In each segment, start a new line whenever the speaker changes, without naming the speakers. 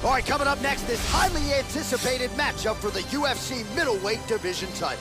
All right, coming up next, this highly anticipated matchup for the UFC middleweight division title.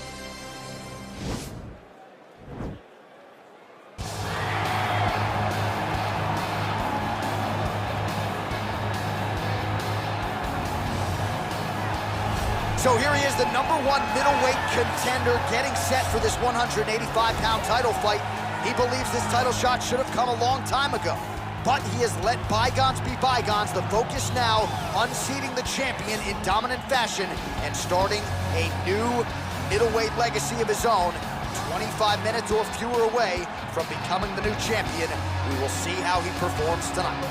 So here he is, the #1 middleweight contender, getting set for this 185-pound title fight. He believes this title shot should have come a long time ago, but he has let bygones be bygones. The focus now, unseating the champion in dominant fashion and starting a new middleweight legacy of his own. 25 minutes or fewer away from becoming the new champion. We will see how he performs tonight.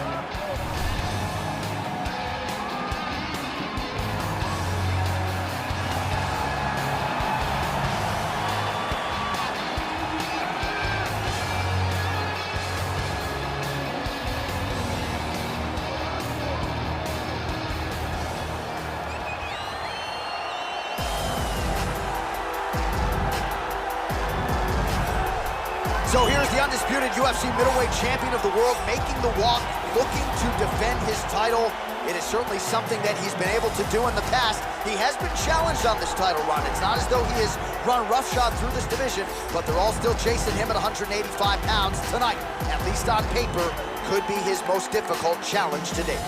So here's the undisputed UFC middleweight champion of the world, making the walk, looking to defend his title. It is certainly something that he's been able to do in the past. He has been challenged on this title run. It's not as though he has run roughshod through this division, but they're all still chasing him at 185 pounds tonight. At least on paper, could be his most difficult challenge to date.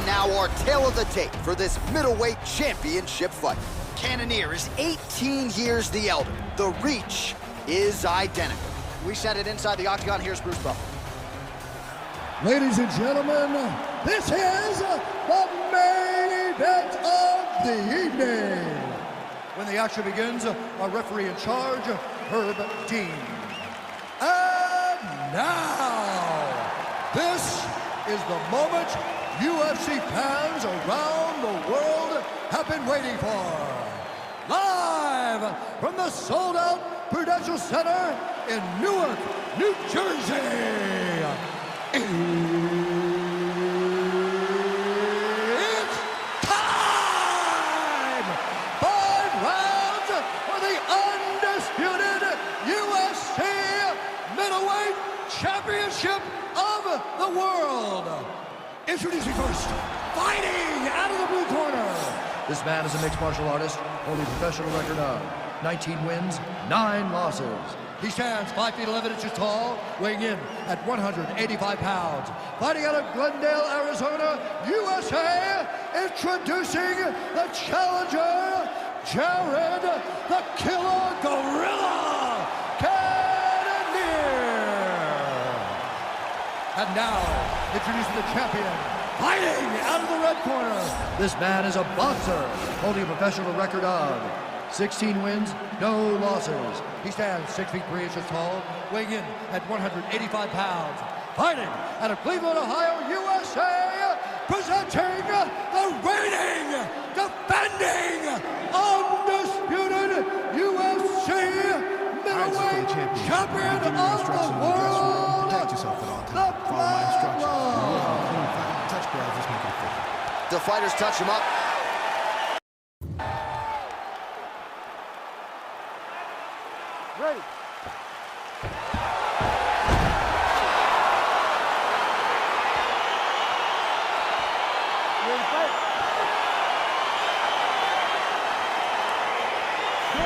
Now our tale of the tape for this middleweight championship fight. Cannionier is 18 years the elder. The reach is identical. We send it inside the octagon. Here's Bruce Buffer.
Ladies and gentlemen, this is the main event of the evening. When the action begins, our referee in charge, Herb Dean. And now, this is the moment UFC fans around the world have been waiting for. Live from the sold-out Prudential Center in Newark, New Jersey. It's time! 5 rounds for the undisputed UFC Middleweight Championship of the world. Introducing first, fighting out of the blue corner. This man is a mixed martial artist, holding a professional record of 19 wins, 9 losses. He stands 5 feet 11 inches tall, weighing in at 185 pounds. Fighting out of Glendale, Arizona, USA, introducing the challenger, Jared the Killer Gorilla Cannionier. And now, introducing the champion, fighting out of the red corner. This man is a boxer, holding a professional record of 16 wins, no losses. He stands 6 feet 3 inches tall, weighing in at 185 pounds. Fighting out of Cleveland, Ohio, USA, presenting the reigning, defending, undisputed UFC middleweight champion of the world.
Protect yourself at all times. Follow my instructions. Touch gloves, just make it fit.
The fighters touch him up.
Ready.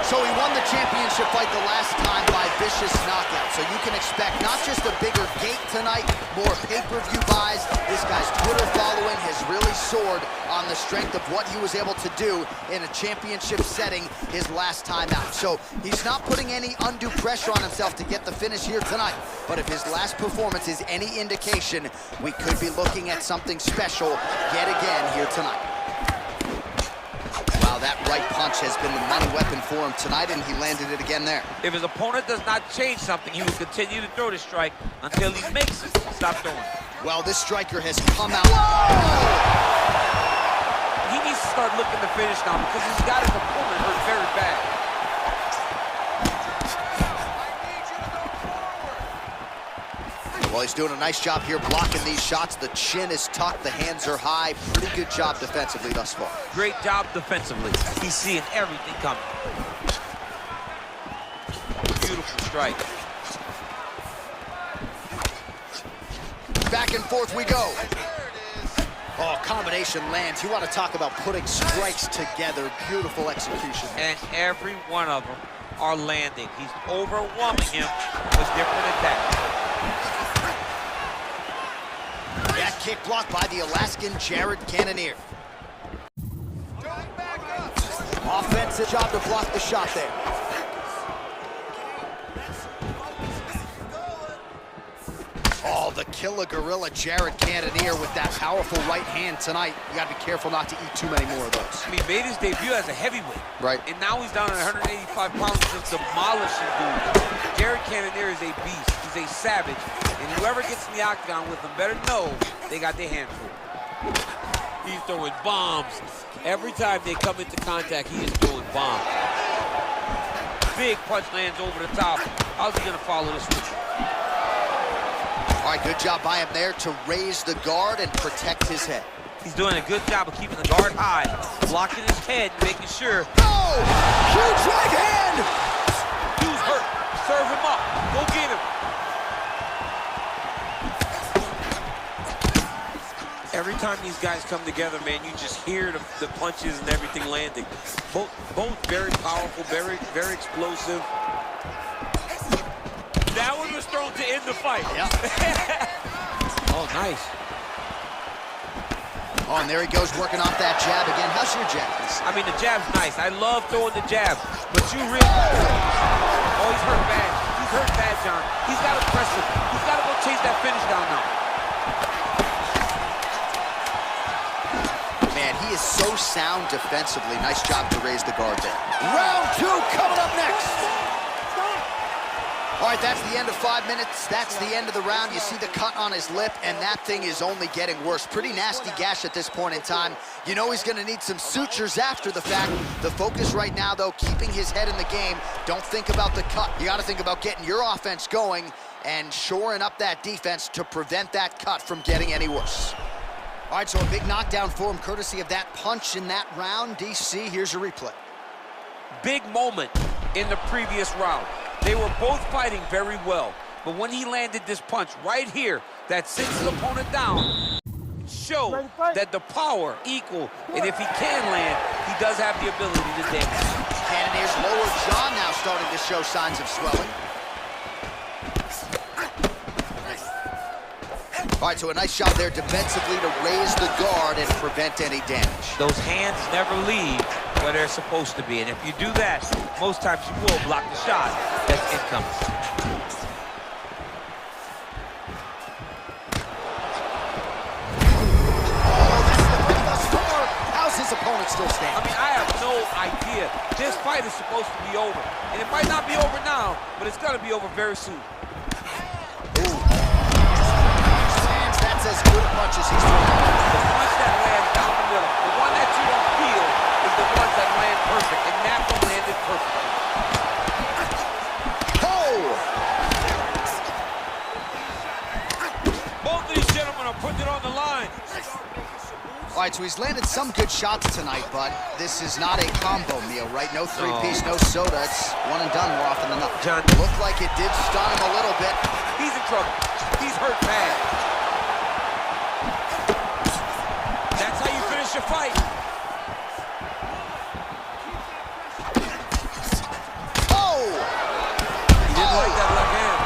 So he won the championship fight the last time by vicious knockout. So you can expect not just a bigger gate tonight, more pay-per-view buys. This guy's Twitter following has really soared on the strength of what he was able to do in a championship setting his last time out. So he's not putting any undue pressure on himself to get the finish here tonight. But if his last performance is any indication, we could be looking at something special yet again here tonight. Wow, that right punch has been the money weapon for him tonight, and he landed it again there.
If his opponent does not change something, he will continue to throw the strike until he makes it stop throwing.
Well, this striker has come out.
He needs to start looking to finish now because he's got his opponent hurt very bad.
Well, he's doing a nice job here blocking these shots. The chin is tucked, the hands are high. Pretty good job defensively thus far.
Great job defensively. He's seeing everything coming. Beautiful strike.
Back and forth we go. Oh, combination lands. You want to talk about putting strikes together. Beautiful execution.
And every one of them are landing. He's overwhelming him with different attacks.
That kick blocked by the Alaskan Jared Cannionier. Offensive job to block the shot there. Oh, the killer gorilla Jared Cannionier with that powerful right hand tonight. You gotta be careful not to eat too many more of those.
I mean, he made his debut as a heavyweight.
Right.
And now he's down at 185 pounds, just demolishing dudes. Jared Cannionier is a beast. He's a savage. And whoever gets in the octagon with him better know they got their hands full. He's throwing bombs. Every time they come into contact, he is throwing bombs. Big punch lands over the top. How's he gonna follow this one?
All right, good job by him there to raise the guard and protect his head.
He's doing a good job of keeping the guard high, blocking his head, making sure.
Oh! Huge right hand!
Dude's hurt. Serve him up. Go get him. Every time these guys come together, man, you just hear the punches and everything landing. Both very powerful, very explosive. That one was thrown to end the fight.
Yeah.
Oh, nice.
Oh, and there he goes working off that jab again. How's your jab?
I mean, the jab's nice. I love throwing the jab, but you really... Oh, he's hurt bad. He's hurt bad, John. He's got to press him. He's got to go chase that finish down now.
Man, he is so sound defensively. Nice job to raise the guard there. Round 2 coming up next. All right, that's the end of 5 minutes. That's the end of the round. You see the cut on his lip, and that thing is only getting worse. Pretty nasty gash at this point in time. You know he's going to need some sutures after the fact. The focus right now, though, keeping his head in the game. Don't think about the cut. You got to think about getting your offense going and shoring up that defense to prevent that cut from getting any worse. All right, so a big knockdown for him, courtesy of that punch in that round. DC, here's your replay.
Big moment in the previous round. They were both fighting very well, but when he landed this punch right here that sits his opponent down, showed that the power equal, and if he can land, he does have the ability to damage.
Cannonier's lower jaw now starting to show signs of swelling. All right, so a nice job there defensively to raise the guard and prevent any damage.
Those hands never leave where they're supposed to be, and if you do that, most times you will block the shot that's incoming.
How's his opponent still standing?
I mean, I have no idea. This fight is supposed to be over, and it might not be over now, but it's gonna be over very soon.
That's as good a punch as he's thrown.
The punch that lands down the middle, the one that you don't feel, is the ones that land perfect, and that one landed perfectly.
Oh!
Both of these gentlemen are putting it on the line.
All right, so he's landed some good shots tonight, but this is not a combo meal, right? No three-piece, no soda. It's one and done more often than not.
John,
looked like it did stun him a little bit.
He's in trouble. He's hurt bad. That's how you finish a fight.
Oh!
He didn't like that left hand.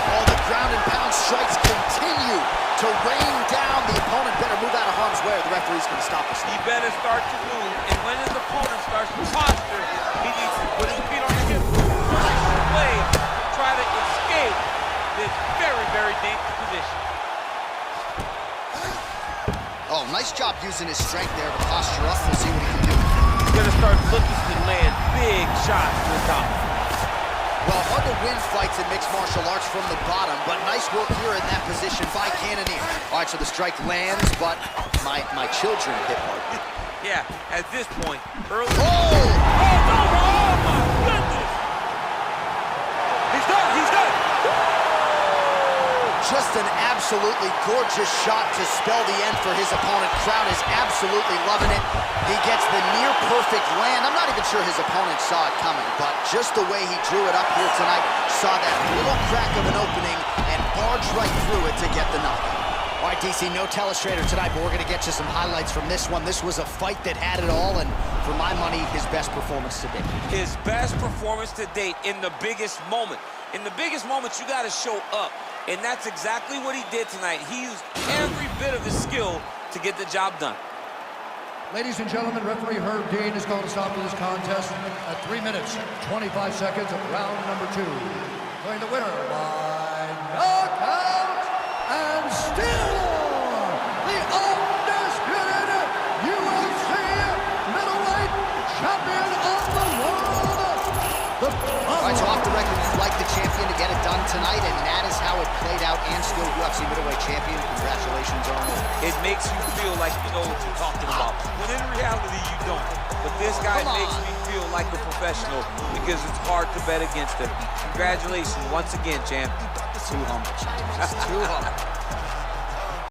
Oh, the ground and pound strikes continue to rain down. The opponent better move out of harm's way or the referee's going to stop us.
He better start to move, and when his opponent starts to posture, he needs to put his feet on the hip, way to try to escape this very dangerous position.
Oh, nice job using his strength there to posture up. We'll see what he can do.
He's going to start looking to land big shots to the top.
Well, hard to win fights in mixed martial arts from the bottom, but nice work here in that position by Cannionier. All right, so the strike lands, but my children hit hard.
Yeah, at this point, early.
Oh!
Oh, my goodness! He's done, he's done!
Just an absolutely gorgeous shot to spell the end for his opponent. Crowd is absolutely loving it. He gets the near-perfect land. I'm not even sure his opponent saw it coming, but just the way he drew it up here tonight, saw that little crack of an opening and barged right through it to get the knockout. All right, DC, no telestrator tonight, but we're going to get you some highlights from this one. This was a fight that had it all, and for my money, his best performance to date.
His best performance to date in the biggest moment. In the biggest moments, you got to show up, and that's exactly what he did tonight. He used every bit of his skill to get the job done.
Ladies and gentlemen, referee Herb Dean is going to stop this contest at 3 minutes, 25 seconds of round number 2. Going the winner by knockout, and still the undisputed UFC middleweight champion of the world.
All right, so off the record, you'd like the champion to get it done tonight, and that is how it played out, and still UFC middleweight champion. Congratulations on it.
It makes you feel like you know what you're talking about, when in reality you don't. But this guy makes me feel like a professional because it's hard to bet against him. Congratulations once again, champ.
Too humble. Just too humble.